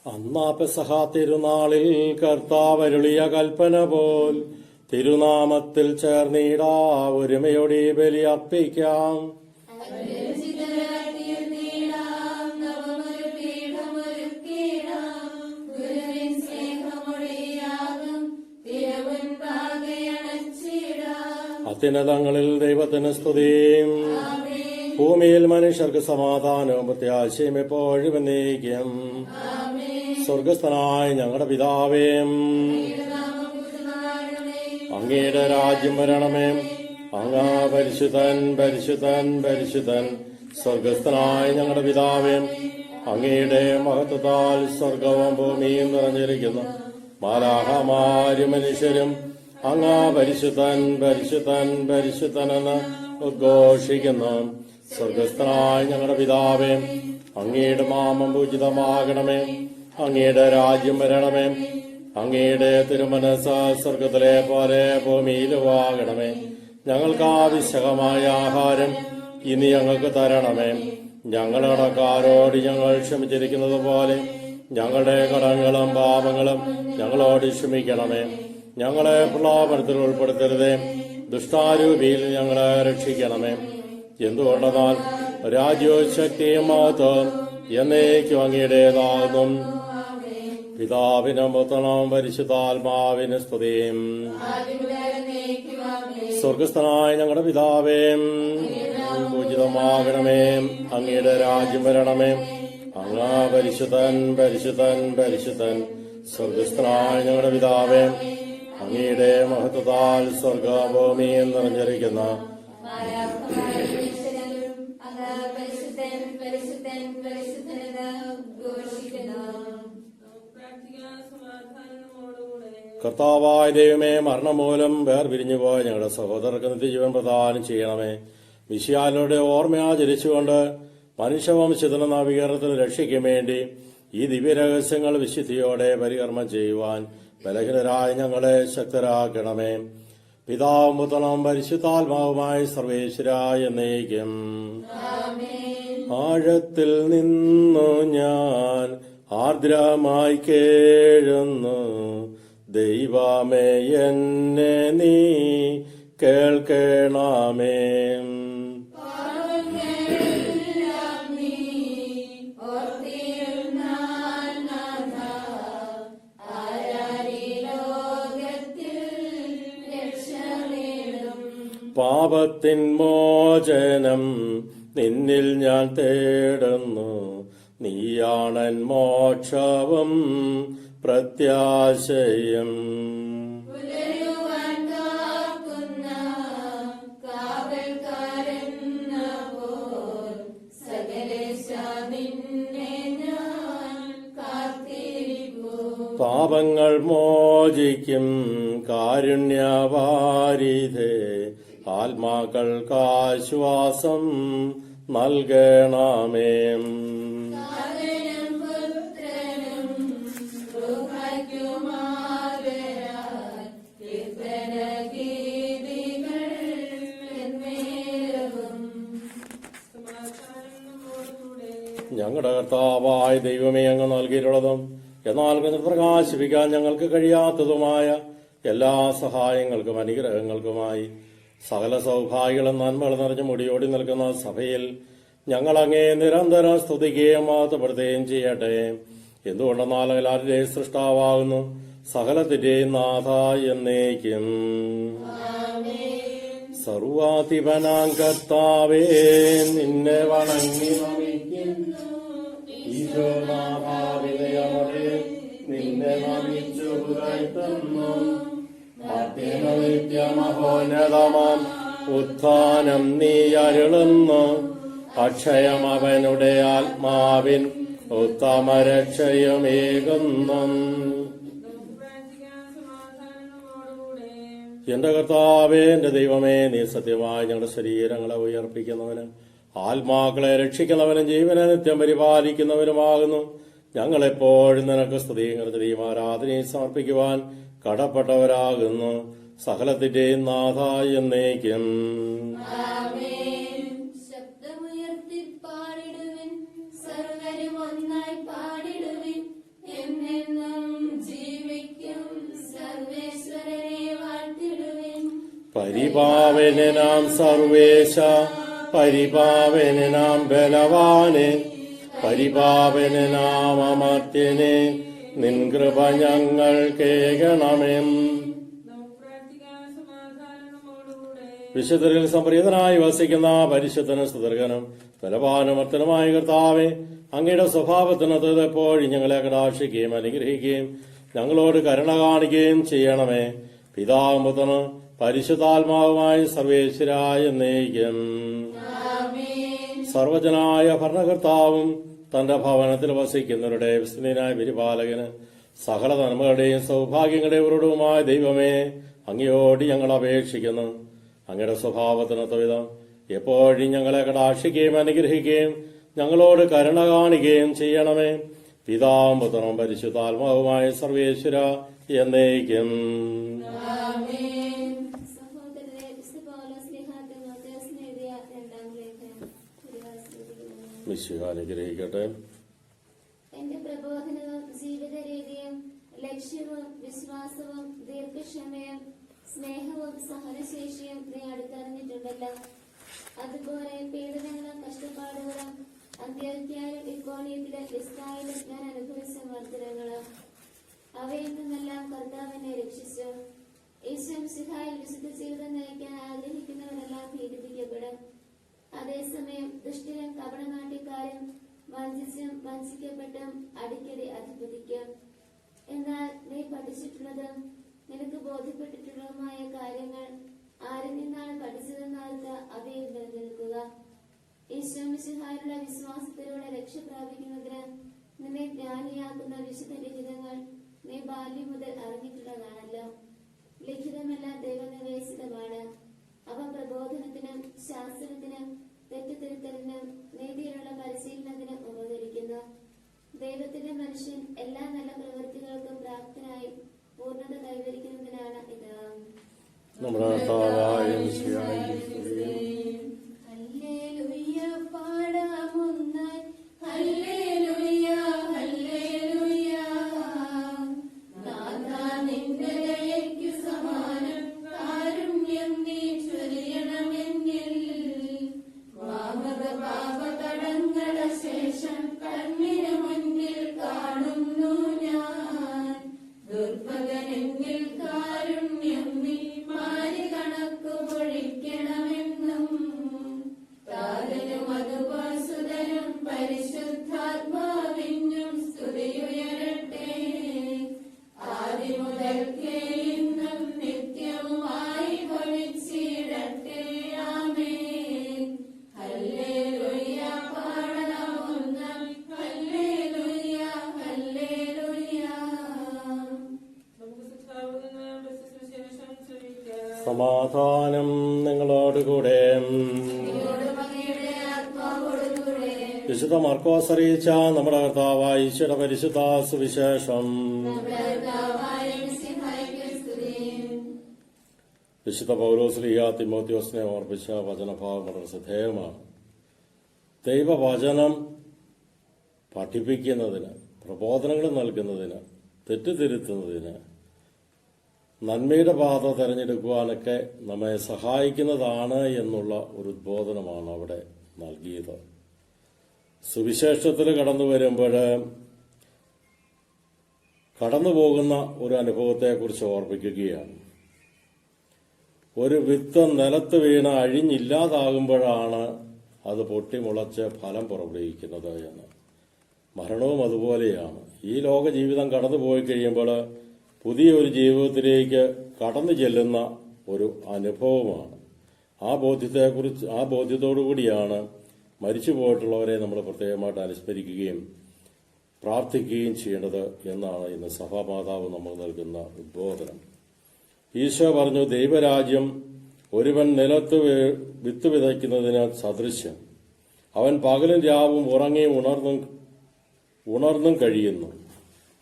അന്നാ പെസഹ തിരുനാളിൽ കർത്താവരുളിയ കൽപ്പന പോൽ തിരുനാമത്തിൽ ചേർന്നിടാ ഒരുമയോടെ ബലി അർപ്പിക്കാം. അത്യുന്നതങ്ങളിൽ ദൈവത്തിന് സ്തുതിയും ഭൂമിയിൽ മനുഷ്യർക്ക് സമാധാനവും പ്രത്യാശയും എപ്പോഴും എന്നേക്കും. സ്വർഗസ്ഥനായ ഞങ്ങളുടെ പിതാവേ, അങ്ങയുടെ രാജ്യം വരണമേ. അങ്ങ് പരിശുദ്ധൻ പരിശുദ്ധൻ പരിശുദ്ധൻ. സ്വർഗസ്ഥനായ ഞങ്ങളുടെ പിതാവേ, അങ്ങയുടെ മഹത്വത്താൽ സ്വർഗവും ഭൂമിയും നിറഞ്ഞിരിക്കുന്നു. മാലാഹമാരും മനുഷ്യരും അങ്ങ് പരിശുദ്ധൻ പരിശുദ്ധൻ പരിശുദ്ധനെന്ന് ഉദ്ഘോഷിക്കുന്നു. സ്വർഗസ്ഥനായ ഞങ്ങളുടെ പിതാവേ, അങ്ങയുടെ നാമം പൂജിതമാകണമേ. അങ്ങയുടെ രാജ്യം വരണമേ. അങ്ങയുടെ തിരുമനസ് സ്വർഗത്തിലെ പോലെ ഭൂമിയിലുമാകണമേ. ഞങ്ങൾക്ക് ആവശ്യമായ ആഹാരം ഇനി ഞങ്ങൾക്ക് തരണമേ. ഞങ്ങളുടെ കടക്കാരോട് ഞങ്ങൾ ക്ഷമിച്ചിരിക്കുന്നത് പോലെ ഞങ്ങളുടെ കടങ്ങളും പാപങ്ങളും ഞങ്ങളോട് ക്ഷമിക്കണമേ. ഞങ്ങളെ പ്രലോഭനത്തിൽ ഉൾപ്പെടുത്തരുതേ, ദുഷ്ടാരൂപിയിൽ ഞങ്ങളെ രക്ഷിക്കണമേ. എന്തുകൊണ്ടെന്നാൽ രാജ്യവും ശക്തിയും മഹത്വവും എന്നേക്കും അങ്ങയുടേതാകുന്നു. പിതാവിനും പുത്രനും പരിശുദ്ധാത്മാവിന് സ്തുതിയും. സ്വർഗസ്ഥനായ ഞങ്ങളുടെ പിതാവേ, പൂജിതമാകണമേ. അങ്ങയുടെ രാജ്യം വരണമേ. അങ്ങ് പരിശുദ്ധൻ പരിശുദ്ധൻ പരിശുദ്ധൻ. സ്വർഗസ്ഥനായ ഞങ്ങളുടെ പിതാവേ, അങ്ങയുടെ മഹത്വത്താൽ സ്വർഗഭൂമിയും നിറഞ്ഞിരിക്കുന്ന കർത്താവായ ദൈവമേ, മരണം മൂലം വേർപിരിഞ്ഞുപോയ ഞങ്ങളുടെ സഹോദരർക്ക് നിത്യജീവൻ പ്രദാനം ചെയ്യണമേ. മിശിഹായുടെ ഓർമ്മയാചരിച്ചുകൊണ്ട് മനുഷ്യവംശത്തിന് നവീകരണത്തിന് രക്ഷയ്ക്കും വേണ്ടി ഈ ദിവ്യരഹസ്യങ്ങൾ വിശുദ്ധിയോടെ പരികർമ്മം ചെയ്യുവാൻ ബലഹീനരായ ഞങ്ങളെ ശക്തരാക്കണമേ. പിതാവും പുത്രനും പരിശുദ്ധാത്മാവുമായി സർവേശ്വരായ എന്നേക്കും. ആഴത്തിൽ നിന്നു ഞാൻ ആർദ്രമായി കേഴുന്നു. ദൈവമേ, എന്നെ നീ കേൾക്കണമേ. പാപത്തിൻ മോചനം നിന്നിൽ ഞാൻ തേടുന്നു. നീയാണൻ മോക്ഷവും പ്രത്യാശയും. പാപങ്ങൾ മോചിക്കും കാരുണ്യവാരിധേ, ആത്മാക്കൾക്കാശ്വാസം നൽകണമേ. ഞങ്ങളുടെ കർത്താവായ ദൈവമേ, അങ്ങ് നൽകിയിട്ടുള്ളതും എന്നാൽ പ്രകാശിപ്പിക്കാൻ ഞങ്ങൾക്ക് കഴിയാത്തതുമായ എല്ലാ സഹായങ്ങൾക്കും അനുഗ്രഹങ്ങൾക്കുമായി സകല സൗഭാഗ്യങ്ങളും നന്മകൾ നിറഞ്ഞ് മുടിയോടി നിൽക്കുന്ന സഭയിൽ ഞങ്ങൾ അങ്ങേ നിരന്തരം സ്തുതിക്കുകയും മഹത്വപ്പെടുത്തുകയും ചെയ്യട്ടെ. എന്തുകൊണ്ടെന്നാൽ എല്ലാവരുടെയും സൃഷ്ടാവാകുന്നു, സകലത്തിന്റെയും നാഥ എന്നേക്കും. സർവാധിപനാം കർത്താവേ, നിന്നെ വണങ്ങി നമിക്കുന്നു. ഈശോനാഥാവിനയോടെ നിന്നെ നമിച്ചു പുകഴ്ത്തുന്നു. നിത്യമഹോന്നതമാം ഉത്ഥാനം നീ അരുളുന്നു. അക്ഷയം അവനുടെ ആത്മാവിൻ ഉത്തമരക്ഷയമേകുന്നു. എന്റെ കർത്താവേ, എന്റെ ദൈവമേ, നീ സത്യമായി ഞങ്ങളുടെ ശരീരങ്ങളെ ഉയർപ്പിക്കുന്നവനും ആത്മാക്കളെ രക്ഷിക്കുന്നവനും ജീവനെ നിത്യം പരിപാലിക്കുന്നവനുമാകുന്നു. ഞങ്ങളെപ്പോഴും നിനക്ക് സ്തുതിയും ആരാധനയും സമർപ്പിക്കുവാൻ കടപ്പെട്ടവരാകുന്നു. സകലത്തിന്റെയും നാഥ എന്നേക്കും. ശബ്ദമുയർത്തി പാടിടുവിൻ, സർവരും ഒന്നായി പാടിടുവിൻ. പരിപാവനാം സർവേശ, പരിപാവനാം ബലവാനെ, പരിപാവനാം അമർത്യനെ, നിൻ കൃപ ഞങ്ങൾ കേൾക്കണമേ. വിശുദ്ധരിൽ സംപ്രീതനായി വസിക്കുന്ന പരിശുദ്ധനും സ്തുതർഗനും ബലവാനുമർത്തനുമായ കർത്താവെ, അങ്ങയുടെ സ്വഭാവത്തിനൊത്ത് എപ്പോഴും ഞങ്ങളെ കടാക്ഷിക്കുകയും അനുഗ്രഹിക്കുകയും ഞങ്ങളോട് കരുണ കാണിക്കുകയും ചെയ്യണമേ. പിതാവും പുത്രനും പരിശുദ്ധാത്മാവുമായ സർവേശ്വരായ എന്നേക്കും. സർവജനായ ഭരണകർത്താവും തന്റെ ഭവനത്തിൽ വസിക്കുന്നവരുടെ വിസ്തൃതനായ പരിപാലകന് സകല നന്മകളുടെയും സൗഭാഗ്യങ്ങളുടെയും ഉറവിടവുമായ ദൈവമേ, അങ്ങയോട് ഞങ്ങൾ അപേക്ഷിക്കുന്നു. അങ്ങയുടെ സ്വഭാവത്തിനൊത്ത വിധം എപ്പോഴും ഞങ്ങളെ കടാക്ഷിക്കുകയും അനുഗ്രഹിക്കുകയും ഞങ്ങളോട് കരുണ കാണിക്കുകയും ചെയ്യണമേ. പിതാവും പുത്രനും പരിശുദ്ധാത്മാവുമായ സർവേശ്വര എന്നേക്കും. അനുഗ്രഹിക്കട്ടെ. എന്റെ പ്രബോധനവും ജീവിത രീതിയും ലക്ഷ്യവും വിശ്വാസവും ദീർഘക്ഷമയും സ്നേഹവും സഹനശേഷിയും നീ അടുത്തറിഞ്ഞിട്ടുണ്ടല്ലോ. അതുപോലെ പീഡനങ്ങളും കഷ്ടപ്പാടുകളും അന്ത്യോക്യയിലും ഇക്കോണിയത്തിലും ലിസ്ട്രായിലും ഞാൻ അനുഭവിച്ച മർദ്ദനങ്ങളും അവയിൽ നിന്നെല്ലാം കർത്താവിനെ രക്ഷിച്ചു. ഈശോ മിശിഹായിൽ വിശുദ്ധ ജീവിതം നയിക്കാൻ ആഗ്രഹിക്കുന്നവരെല്ലാം പീഡിപ്പിക്കപ്പെടും. അതേസമയം ദുഷ്ടരും കപടനാട്യക്കാരും വഞ്ചിച്ചും വഞ്ചിക്കപ്പെട്ടും അടിക്കടി അധിപതിക്കും. എന്നാൽ നീ പഠിച്ചിട്ടുള്ളതും നിനക്ക് ബോധ്യപ്പെട്ടിട്ടുള്ളതുമായ കാര്യങ്ങൾ ആരിൽ നിന്നാണ് പഠിച്ചതെന്നാർക്ക് അവയിൽ നിലനിൽക്കുക. ഈശോ മിശിഹായിലുള്ള വിശ്വാസത്തിലൂടെ രക്ഷ പ്രാപിക്കുന്നതിന് നിന്നെ ജ്ഞാനിയാക്കുന്ന വിശുദ്ധ ലിഖിതങ്ങൾ നീ ബാല്യം മുതൽ അറിഞ്ഞിട്ടുള്ളതാണല്ലോ. ലിഖിതമെല്ലാം ദൈവനിവേശിതമാണ്. അവ പ്രബോധനത്തിനും ശാസ്ത്രത്തിനും തെറ്റുതിരുത്തലിനും നീതിയിലുള്ള പരിശീലനത്തിനും ഉപകരിക്കുന്നു. ദൈവത്തിന്റെ മനുഷ്യൻ എല്ലാ നല്ല പ്രവൃത്തികൾക്കും പ്രാപ്തനായി പൂർണ്ണത കൈവരിക്കുന്നതിനാണ് ഇത്. ഹല്ലേലൂയ പാടാമൊന്നായി, ഹല്ലേലൂയ ഹല്ലേലൂയ. നാഥാ നിന്റെ ദയയ്ക്കു സമാനം കാരുണ്യം നീ ചൊരിയണമെന്നിൽ. പാപകടങ്ങള ശേഷം കണ്ണിനു മുന്നിൽ കാണുന്നു ഞാൻ. ദുർഭകനെന്നിൽ കാരുണ്യം നീ മാരി കണക്കു പൊഴിക്കണമെന്നും. താതനും അതുപോൽ സുതനും പരിശുദ്ധാത്മാവിനും സ്തുതിയുയരട്ടെ. ആദിമുതൽക്കേ ഇന്നും നിത്യവുമായി ഭവിച്ചിടട്ടെ. ആമേൻ. ഹല്ലേലൂയ പാടാമൊന്നാം, ഹല്ലേലൂയ ഹല്ലേലൂയ. സമാധാനം നിങ്ങളോടുകൂടെ. വിശുദ്ധ മർക്കോസ് അറിയിച്ച നമ്മുടെ കർത്താവായ ഈശോയുടെ പരിശുദ്ധ സുവിശേഷം. വിശുദ്ധ പൗലോസ്ലീഹ തിമോത്തിയോസിനെ ഓർപ്പിച്ച വചനഭാവം വളരെ ശ്രദ്ധേയമാണ്. ദൈവവചനം പഠിപ്പിക്കുന്നതിന്, പ്രബോധനങ്ങൾ നൽകുന്നതിന്, തെറ്റുതിരുത്തുന്നതിന്, നന്മയുടെ പാത തെരഞ്ഞെടുക്കുവാനൊക്കെ നമ്മെ സഹായിക്കുന്നതാണ് എന്നുള്ള ഒരു ഉദ്ബോധനമാണ് അവിടെ നൽകിയത്. സുവിശേഷത്തിൽ കടന്നു വരുമ്പോൾ കടന്നുപോകുന്ന ഒരു അനുഭവത്തെക്കുറിച്ച് ഓർപ്പിക്കുകയാണ്. ഒരു വിത്ത് നിലത്ത് വീണ് അഴിഞ്ഞില്ലാതാകുമ്പോഴാണ് അത് പൊട്ടിമുളച്ച് ഫലം പുറപ്പെടുവിക്കുന്നത് എന്ന്. മരണവും അതുപോലെയാണ്. ഈ ലോക ജീവിതം കടന്നുപോയി കഴിയുമ്പോൾ പുതിയൊരു ജീവിതത്തിലേക്ക് കടന്നു ചെല്ലുന്ന ഒരു അനുഭവമാണ്. ആ ബോധ്യത്തോടുകൂടിയാണ് മരിച്ചു പോയിട്ടുള്ളവരെ നമ്മൾ പ്രത്യേകമായിട്ട് അനുസ്മരിക്കുകയും പ്രാർത്ഥിക്കുകയും ചെയ്യേണ്ടത് എന്നാണ് ഇന്ന് സഭാമാതാവ് നമ്മൾ നൽകുന്ന ഉദ്ബോധനം. ഈശോ പറഞ്ഞു, ദൈവരാജ്യം ഒരുവൻ നിലത്ത് വിത്ത് വിതയ്ക്കുന്നതിന് സദൃശ്യം. അവൻ പകലും രാവും ഉറങ്ങിയും ഉണർന്നും കഴിയുന്നു.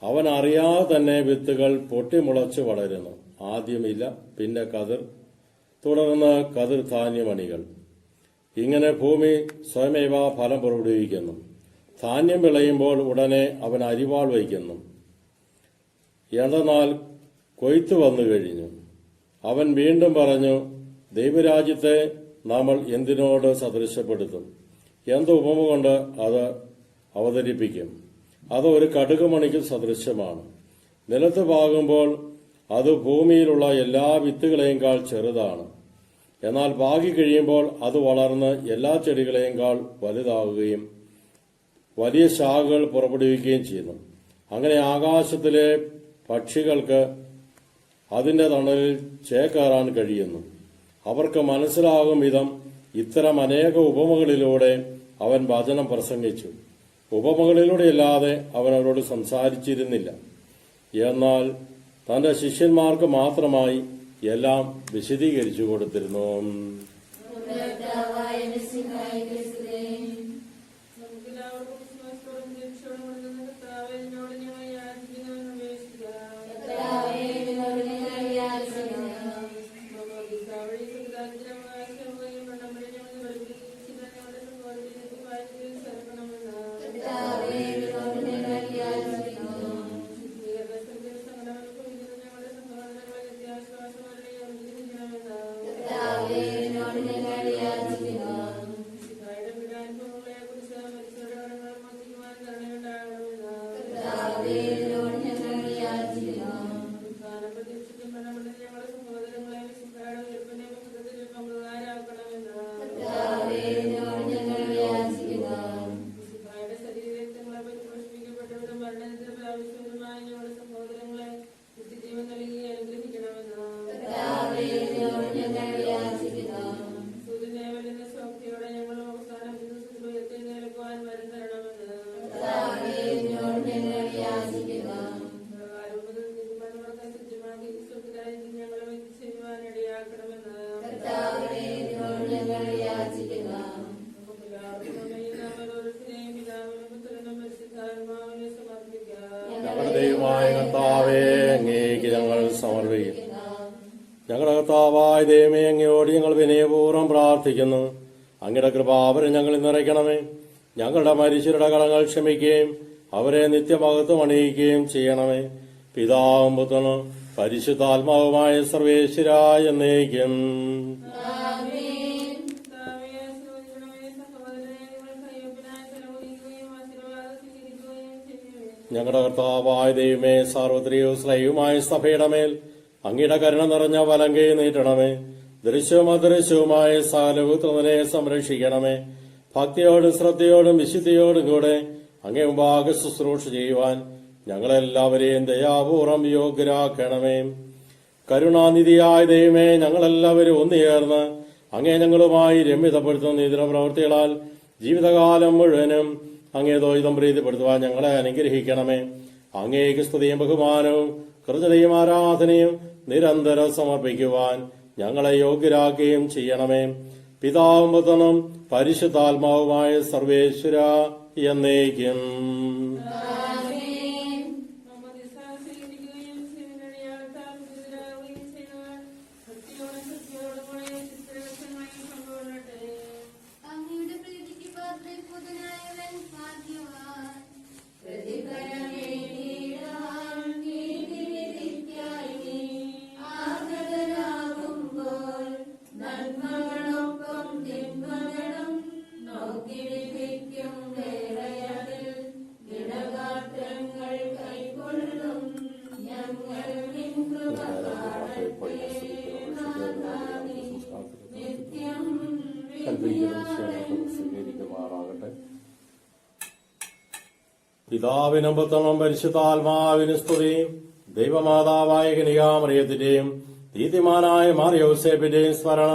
അവൻ അറിയാതെ തന്നെ വിത്തുകൾ പൊട്ടിമുളച്ച് വളരുന്നു. ആദ്യം ഇല, പിന്നെ കതിർ, തുടർന്ന് കതിർ ധാന്യമണികൾ. ഇങ്ങനെ ഭൂമി സ്വയമേവ ഫലം പുറപ്പെടുവിക്കുന്നു. ധാന്യം വിളയുമ്പോൾ ഉടനെ അവൻ അരിവാൾ വയ്ക്കുന്നു. എന്തെന്നാൽ കൊയ്ത്തു വന്നു കഴിഞ്ഞു. അവൻ വീണ്ടും പറഞ്ഞു, ദൈവരാജ്യത്തെ നമ്മൾ എന്തിനോട് സദൃശപ്പെടുത്തും? എന്ത് ഉപമ കൊണ്ട് അത് അവതരിപ്പിക്കും? അത് ഒരു കടുകുമണിക്ക് സദൃശ്യമാണ്. നിലത്ത് പാകുമ്പോൾ അത് ഭൂമിയിലുള്ള എല്ലാ വിത്തുകളെയുംകാൾ ചെറുതാണ്. എന്നാൽ പാകി കഴിയുമ്പോൾ അത് വളർന്ന് എല്ലാ ചെടികളെയുംകാൾ വലുതാവുകയും വലിയ ശാഖകൾ പുറപ്പെടുവിക്കുകയും ചെയ്യുന്നു. അങ്ങനെ ആകാശത്തിലെ പക്ഷികൾക്ക് അതിന്റെ തണലിൽ ചേക്കേറാൻ കഴിയുന്നു. അവർക്ക് മനസ്സിലാകും വിധം ഇത്തരം അനേക ഉപമകളിലൂടെ അവൻ വചനം പ്രസംഗിച്ചു. ഉപമകളിലൂടെയല്ലാതെ അവൻ അവരോട് സംസാരിച്ചിരുന്നില്ല. എന്നാൽ തന്റെ ശിഷ്യന്മാർക്ക് മാത്രമായി എല്ലാം വിശദീകരിച്ചു കൊടുത്തിരുന്നു. ഞങ്ങളുടെ ദൈവമായ കർത്താവേ, അങ്ങേക്ക് ഞങ്ങൾ സമർപ്പിക്കുന്നു. ഞങ്ങളുടെ കർത്താവായ ദൈവമേ, അങ്ങയോട് ഞങ്ങൾ വിനയപൂർവ്വം പ്രാർത്ഥിക്കുന്നു. അങ്ങയുടെ കൃപാവരം ഞങ്ങളിൽ നിറയ്ക്കണമേ. ഞങ്ങളുടെ മരിച്ചവരുടെ കടങ്ങൾ ക്ഷമിക്കുകയും അവരെ നിത്യമഹത്വം അണിയിക്കുകയും ചെയ്യണമേ. പിതാവും പുത്രനും പരിശുദ്ധാത്മാവുമായ സർവേശ്വരായ എന്നേക്കും. ഞങ്ങളുടെ കർത്താവായ ദൈവമേ, സാർവത്രികവും സ്നേഹവുമായ സഭയുടെ മേൽ അങ്ങയുടെ കരുണ നിറഞ്ഞ വലങ്കൈ നീട്ടണമേ. ദൃശ്യവും അദൃശ്യവുമായ സകലപുത്രനെ സംരക്ഷിക്കണമേ. ഭക്തിയോടും ശ്രദ്ധയോടും വിശുദ്ധിയോടും കൂടെ അങ്ങേ മുമ്പാകെ ശുശ്രൂഷ ചെയ്യുവാൻ ഞങ്ങളെല്ലാവരെയും ദയാപൂർവം യോഗ്യരാക്കണമേ. കരുണാനിധിയായ ദൈവമേ, ഞങ്ങളെല്ലാവരും ഒന്നുചേർന്ന് അങ്ങേ ഞങ്ങളുമായി രമ്യതപ്പെടുത്തുന്ന നീതിയുടെ പ്രവൃത്തികളാൽ ജീവിതകാലം മുഴുവനും അങ്ങേ ദ്വൈതം പ്രീതിപ്പെടുത്തുവാൻ ഞങ്ങളെ അനുഗ്രഹിക്കണമേ. അങ്ങേക്ക് സ്തുതിയും ബഹുമാനവും കൃതയും ആരാധനയും നിരന്തരം സമർപ്പിക്കുവാൻ ഞങ്ങളെ യോഗ്യരാക്കുകയും ചെയ്യണമേ. പിതാവും പുത്രനും പരിശുദ്ധാത്മാവുമായ സർവേശ്വര എന്നേക്കും. പിതാവിനും പുത്രനും പരിശുദ്ധാത്മാവിനും സ്തുതി. ദൈവമാതാവായ കന്യകാമറിയത്തിന്റെയും നീതിമാനായ മാർ യോസേപ്പിന്റെയും സ്മരണ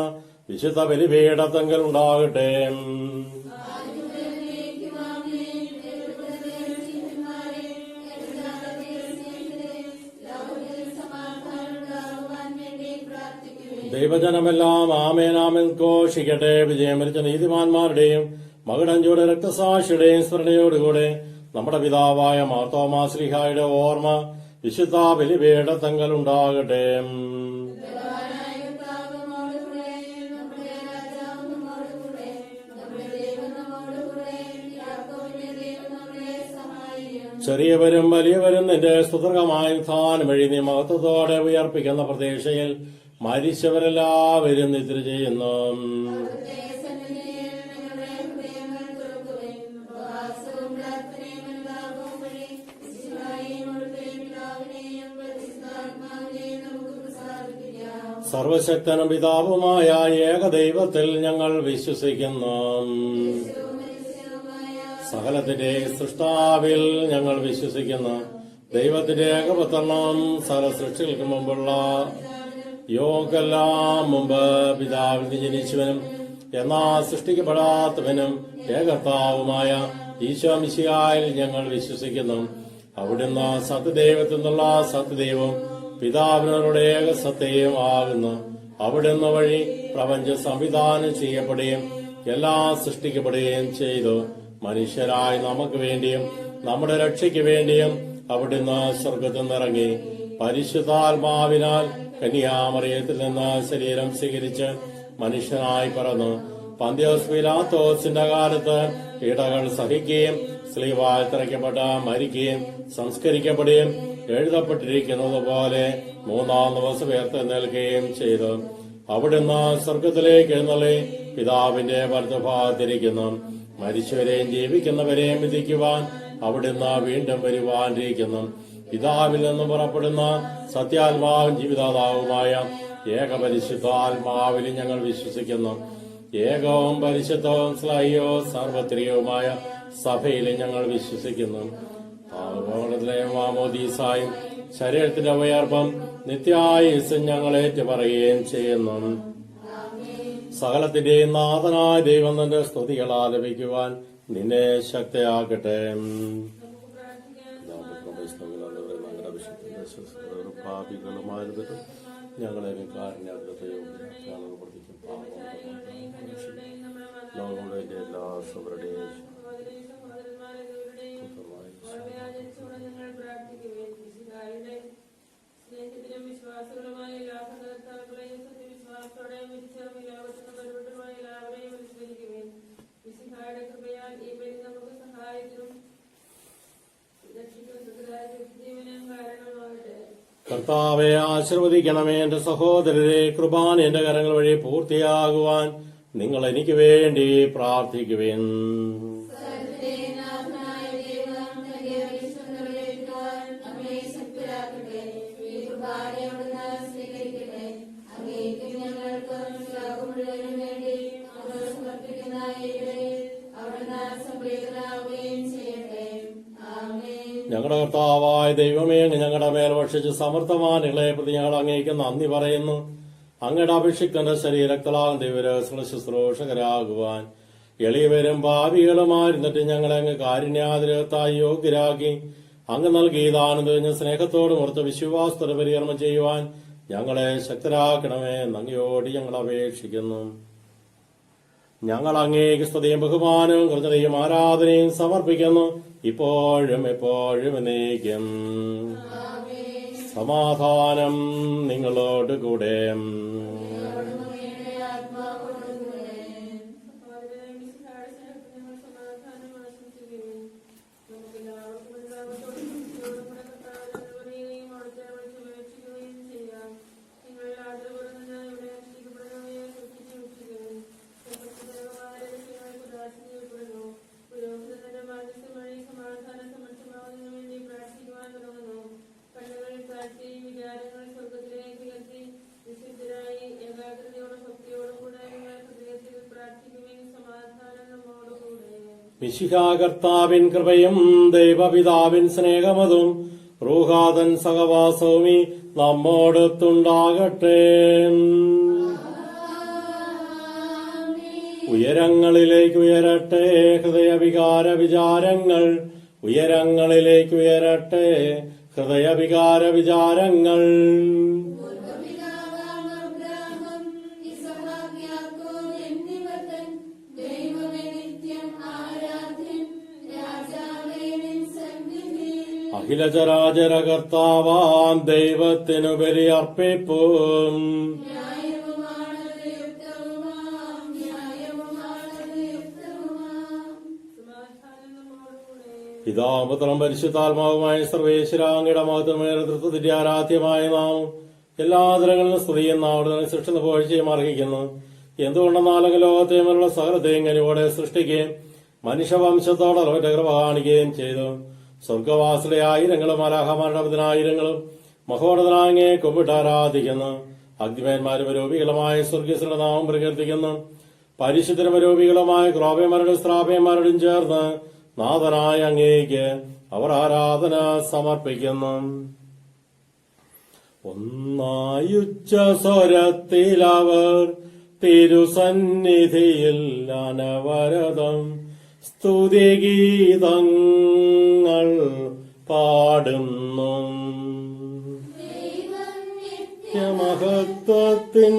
വിശുദ്ധ ബലിപീഠത്തിങ്കൽ ഉണ്ടാകട്ടെ. ദൈവജനമെല്ലാം ആമേനാമേൻ ഘോഷിക്കട്ടെ. വിജയം വരിച്ച നീതിമാന്മാരുടെയും മകുടഞ്ചൂടെ രക്തസാക്ഷിയുടെയും സ്മരണയോടുകൂടെ നമ്മുടെ പിതാവായ മാർത്തോമാ ശ്ലീഹായുടെ ഓർമ്മ വിശുദ്ധ ബലിപീഠത്തിങ്കൽ ഉണ്ടാകട്ടെ. ചെറിയവരും വലിയവരും നിന്റെ സ്തുതർക്കമായ ഉത്ഥാനം വഴി നീ മഹത്വത്തോടെ ഉയർപ്പിക്കുന്ന പ്രതീക്ഷയിൽ മരിച്ചവരെല്ലാവരും നിദ്ര ചെയ്യുന്നു. അവിടുത്തെ സന്നിധിയിൽ നിങ്ങളുടെ ഹൃദയങ്ങൾ തുറക്കുവിൻ. ഉപവാസവും പ്രാർത്ഥനയും അനുതാപവും വഴി മിശിഹായെയും അവിടുത്തെ പിതാവിനെയും പരിശുദ്ധാത്മാവിനെയും നമുക്ക് പ്രസാദിപ്പിക്കാം. സർവശക്തനും പിതാവുമായ ഏകദൈവത്തിൽ ഞങ്ങൾ വിശ്വസിക്കുന്നു. സകലത്തിന്റെ സൃഷ്ടാവിൽ ഞങ്ങൾ വിശ്വസിക്കുന്നു. ദൈവത്തിന്റെ ഏകപുത്രനും സകല സൃഷ്ടികൾക്ക് മുമ്പുള്ള യോഗെല്ലാം മുമ്പ് പിതാവിൽ നിന്ന് ജനിച്ചവനും എന്നാൽ സൃഷ്ടിക്കപ്പെടാത്തവനും ഏകർത്താവുമായ ഈശോ മിശിഹായിൽ ഞങ്ങൾ വിശ്വസിക്കുന്നു. അവിടുന്ന് സത്യദൈവത്തിൽ നിന്നുള്ള സത്യദൈവം പിതാവിനോട് ഏക സത്യവും ആകുന്നു. അവിടുന്ന് വഴി പ്രപഞ്ചം സംവിധാനം ചെയ്യപ്പെടുകയും എല്ലാം സൃഷ്ടിക്കപ്പെടുകയും ചെയ്തു. മനുഷ്യരായ നമുക്ക് വേണ്ടിയും നമ്മുടെ രക്ഷയ്ക്ക് വേണ്ടിയും അവിടുന്ന് സ്വർഗത്തിൽ നിന്നിറങ്ങി പരിശുദ്ധാത്മാവിനാൽ കന്യാമറിയത്തിൽ നിന്ന് ശരീരം സ്വീകരിച്ച് മനുഷ്യനായി പറന്നു. പന്തിയോസ് പീലാത്തോസിന്റെ കാലത്ത് ഇടകൾ സഹിക്കുകയും സ്ലീവാൽ തറയ്ക്കപ്പെട്ട് മരിക്കുകയും സംസ്കരിക്കപ്പെടുകയും എഴുതപ്പെട്ടിരിക്കുന്നത് പോലെ മൂന്നാം ദിവസം ഉയർത്തെഴുന്നേൽക്കുകയും ചെയ്തു. അവിടുന്ന് സ്വർഗത്തിലേക്ക് എഴുന്നള്ളി പിതാവിന്റെ വലതുഭാഗത്തിരിക്കുന്നു. മരിച്ചവരെയും ജീവിക്കുന്നവരെയും വിധിക്കുവാൻ അവിടുന്ന് വീണ്ടും വരുവാനിരിക്കുന്നു. പിതാവിൽ നിന്ന് പുറപ്പെടുന്ന സത്യാത്മാവും ജീവിതാതാവുമായ ഏകപരിശുദ്ധാത്മാവിൽ ഞങ്ങൾ വിശ്വസിക്കുന്നു. ഏകവും പരിശുദ്ധവും സ്ലൈയോ സാർവത്രികവുമായ സഭയിൽ ഞങ്ങൾ വിശ്വസിക്കുന്നു. മാമോദീസായും ശരീരത്തിന്റെ ഉയർപ്പം നിത്യായുസ്സും ഞങ്ങൾ ഏറ്റുപറയുകയും ചെയ്യുന്നു. സകലത്തിന്റെയും നാഥനായ ദൈവം തന്റെ സ്തുതികൾ ആലപിക്കുവാൻ നിന്നെ ശക്തയാക്കട്ടെ. പാപികളുമായിരുന്നിട്ടും ഞങ്ങളെ ലോകങ്ങളുടെ എല്ലാ സൗകര്യവും സ്നേഹത്തിലും വിശ്വാസങ്ങളുമായ എല്ലാ സഹകർത്താക്കളെയും സത്യവിശ്വാസത്തോടെ മരിച്ചവരും ലോകത്തിന് പരിവട്ടമായ എല്ലാവരെയും അനുസ്മരിക്കുവേൻ. മിശിഹായുടെ കൃപയാൽ ഈ ബലി നമുക്ക് സഹായത്തിനും ജീവനും കാരണമാകട്ടെ. കർത്താവെ ആശീർവദിക്കണമേ. എന്റെ സഹോദരരെ, കൃപാൻ എന്റെ കരങ്ങൾ വഴി പൂർത്തിയാകുവാൻ നിങ്ങൾ എനിക്ക് വേണ്ടി പ്രാർത്ഥിക്കുവേൻ. ഞങ്ങളുടെ കർത്താവായ ദൈവമേ, ഞങ്ങളുടെ മേൽ ഭക്ഷിച്ച് സമർത്ഥമാനുകളെ പ്രതി ഞങ്ങൾ അങ്ങേക്ക് നന്ദി പറയുന്നു. അങ്ങയുടെ അഭിഷിക്തന്റെ ശരീരക്കളാകും ദൈവരഹസ്യ ശുശ്രൂഷകരാകുവാൻ എളിയവരും ഭാവികളുമായിരുന്നിട്ട് ഞങ്ങളെ അങ്ങ് കാരുണ്യാതിരകത്തായി യോഗ്യരാക്കി അങ്ങ് നൽകിയ ദാനം തിരിഞ്ഞ സ്നേഹത്തോടും ഓർത്ത് വിശ്വാസത്തോടെ പരികർമ്മം ചെയ്യുവാൻ ഞങ്ങളെ ശക്തരാക്കണമേ. അങ്ങയോട് ഞങ്ങൾ അപേക്ഷിക്കുന്നു. ഞങ്ങൾ അങ്ങേക്ക് സ്തുതിയും ബഹുമാനവും കൃതയും ആരാധനയും സമർപ്പിക്കുന്നു, ഇപ്പോഴും എപ്പോഴും എന്നേക്കും. സമാധാനം നിങ്ങളോട് കൂടെ. മിശിഹാകർത്താവിൻ കൃപയും ദൈവപിതാവിൻ സ്നേഹമതും റൂഹാതൻ സഹവാസവുമി നമ്മോടൊത്തുണ്ടാകട്ടെ. ഉയരങ്ങളിലേക്ക് ഉയരട്ടെ ഹൃദയവികാര വിചാരങ്ങൾ, ഉയരങ്ങളിലേക്ക് ഉയരട്ടെ ഹൃദയവികാര വിചാരങ്ങൾ. അഖിലചരാചര കർത്താവാം ദൈവത്തിനു ബലിയർപ്പിപ്പും. പിതാപുത്രം പരിശുദ്ധാത്മാവുമായ സർവേശ്വരാംഗയുടെ മഹത്വമേ തൃത്വത്തിന്റെ ആരാധ്യമായ നാമം എല്ലാ തരങ്ങളിലും സ്തുതിയും അവിടുന്ന് സൃഷ്ടിച്ച പോഴ്ചയും അർഹിക്കുന്നു. എന്തുകൊണ്ടെന്നാലും ലോകത്തെയുമുള്ള സകലത്തെയും കനിവോടെ സൃഷ്ടിക്കുകയും മനുഷ്യവംശത്തോടെ ഒറ്റ കൃപ കാണിക്കുകയും ചെയ്തു. സ്വർഗവാസിലെ ആയിരങ്ങളും അലാഹമാരുടെ പതിനായിരങ്ങളും മഹോടതനാങ്ങെ കുമ്പിട്ട് ആരാധിക്കുന്നു. അഗ്നിമേന്മാരും രൂപികളുമായ സ്വർഗീയരുടെ നാമം പ്രകീർത്തിക്കുന്നു. പരിശുദ്ധരും രൂപികളുമായ ക്രോപ്യന്മാരുടെയും സ്ത്രാപ്യന്മാരുടെയും ചേർന്ന് നാഥനായ അങ്ങേക്ക് അവർ ആരാധന സമർപ്പിക്കുന്നു. ഒന്നായുച്ച സ്വരത്തിലവർ തിരുസന്നിധിയിൽ അനവരതം സ്തുതിഗീതങ്ങൾ പാടുന്നു. മഹത്വത്തിൻ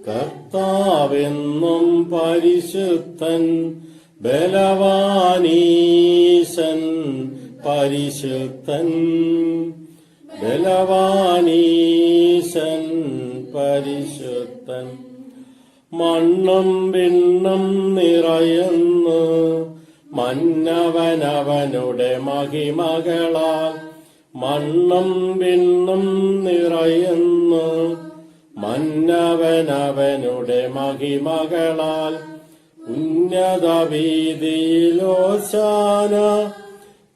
കർത്താവെന്നും പരിശുദ്ധൻ ബലവാനീശൻ പരിശുദ്ധൻ ബലവാനീശൻ പരിശുദ്ധൻ. മണ്ണും വിണ്ണും നിറയുന്നു മന്നവനവനുടെ മഹിമകളാൽ. മണ്ണും വിണ്ണും നിറയുന്നു മന്നവനവനുടെ മഹിമകളാൽ. ഉന്നത വീതിയിലോശാന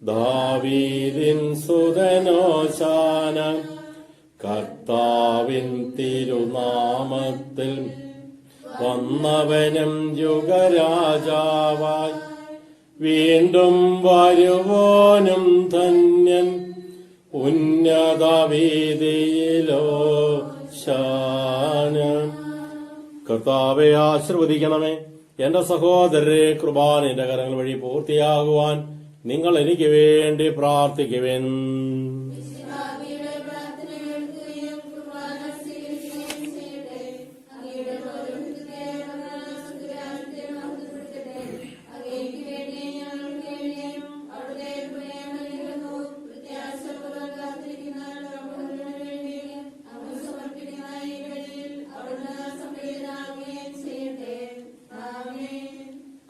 ദാവീദിൻ സുതനോശാന. കർത്താവിൻ തിരുനാമത്തിൽ വന്നവനും യുഗരാജാവായി വീണ്ടും വരുവോനും ധന്യൻ. ഉന്നത വീതിയിലോശാന. കർത്താവെ ആശീർവദിക്കണമേ. എന്റെ സഹോദരരെ, കൃപാനിന്റെ കരങ്ങൾ വഴി പൂർത്തിയാകുവാൻ നിങ്ങൾ എനിക്ക് വേണ്ടി പ്രാർത്ഥിക്കുവിൻ.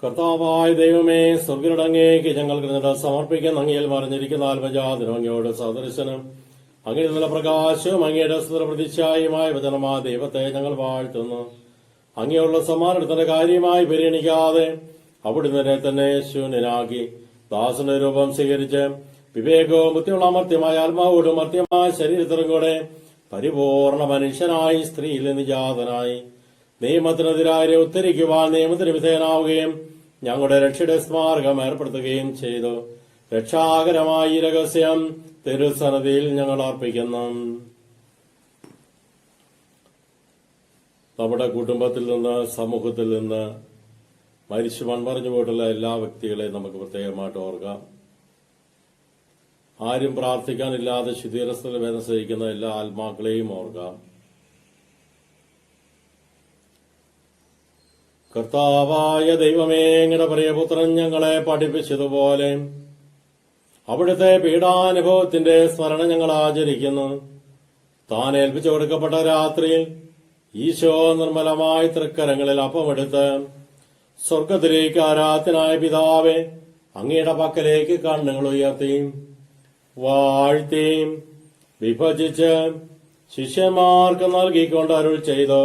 കർത്താവായ ദൈവമേ, സ്വർഗിലടങ്ങേക്ക് ഞങ്ങൾക്ക് നിന്നിട്ട് സമർപ്പിക്കുന്ന അങ്ങയിൽ മറിഞ്ഞിരിക്കുന്ന ആത്മജാതനും അങ്ങയോട് സദൃശനും അങ്ങയുടെ നല്ല പ്രകാശവും അങ്ങയുടെ പ്രതിച്ഛായമായ വചനമാ ദൈവത്തെ ഞങ്ങൾ വാഴ്ത്തുന്നു. അങ്ങയുള്ള സമ്മാനത്തിന്റെ കാര്യമായി പരിഗണിക്കാതെ അവിടുന്ന് തന്നെ ശൂന്യനാക്കി ദാസന്റെ രൂപം സ്വീകരിച്ച് വിവേകവും ബുദ്ധിയുള്ള അമർത്യമായ ആത്മാവോടും മർത്യമായ ശരീരത്തിലും കൂടെ പരിപൂർണ മനുഷ്യനായി സ്ത്രീയിൽ നിജാതനായി നിയമത്തിനെതിരായ ഉത്തരിക്കുവാൻ നിയമത്തിന് വിധേയനാവുകയും ഞങ്ങളുടെ രക്ഷയുടെ സ്മാരകം ഏർപ്പെടുത്തുകയും ചെയ്തു. രക്ഷാകരമായ ഈ രഹസ്യം തിരുസന്നിധിയിൽ ഞങ്ങൾ അർപ്പിക്കുന്നു. നമ്മുടെ കുടുംബത്തിൽ നിന്ന്, സമൂഹത്തിൽ നിന്ന് മരിച്ചു മൺമറിഞ്ഞു പോയിട്ടുള്ള എല്ലാ വ്യക്തികളെയും നമുക്ക് പ്രത്യേകമായിട്ട് ഓർക്കാം. ആരും പ്രാർത്ഥിക്കാനില്ലാതെ ശുദ്ധീകരണത്തിൽ വേദന സഹിക്കുന്ന എല്ലാ ആത്മാക്കളെയും ഓർക്കാം. കർത്താവായ ദൈവമേ, അങ്ങയുടെ പ്രിയപുത്രൻ ഞങ്ങളെ പഠിപ്പിച്ചതുപോലെ അവിടുത്തെ പീഡാനുഭവത്തിന്റെ സ്മരണ ഞങ്ങൾ ആചരിക്കുന്നു. താൻ ഏൽപ്പിച്ചു കൊടുക്കപ്പെട്ട രാത്രിയിൽ ഈശോ നിർമ്മലമായ തൃക്കരങ്ങളിൽ അപ്പമെടുത്ത് സ്വർഗത്തിലേക്ക് ആരാധനായ പിതാവേ, അങ്ങയുടെ പക്കലേക്ക് കണ്ണുകൾ ഉയർത്തി വാഴ്ത്തി വിഭജിച്ച് ശിഷ്യന്മാർക്ക് നൽകിക്കൊണ്ട് അരുൾ ചെയ്തു,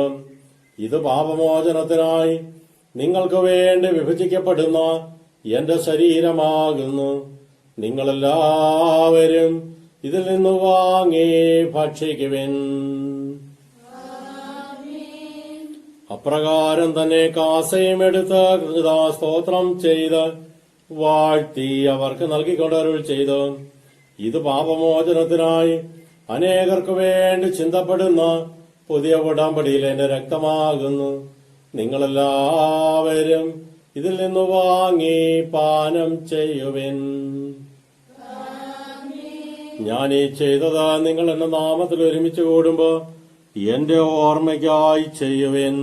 ഇത് പാപമോചനത്തിനായി നിങ്ങൾക്ക് വേണ്ടി വിഭജിക്കപ്പെടുന്ന എന്റെ ശരീരമാകുന്നു. നിങ്ങളെല്ലാവരും ഇതിൽ നിന്ന് വാങ്ങി ഭക്ഷിക്കുവിൻ. അപ്രകാരം തന്നെ കാസയും എടുത്ത് സ്തോത്രം ചെയ്ത് വാഴ്ത്തി അവർക്ക് നൽകിക്കൊണ്ട് അരുൾ ചെയ്തു, ഇത് പാപമോചനത്തിനായി അനേകർക്ക് വേണ്ടി ചിന്തപ്പെടുന്ന പുതിയ ഉടമ്പടിയിൽ എന്റെ രക്തമാകുന്നു. നിങ്ങളെല്ലാവരും ഇതിൽ നിന്ന് വാങ്ങി പാനം ചെയ്യുവിൻ. ഞാൻ ഈ ചെയ്തത് നിങ്ങൾ എന്റെ നാമത്തിൽ ഒരുമിച്ച് കൂടുമ്പോ എന്റെ ഓർമ്മയ്ക്കായി ചെയ്യുവിൻ.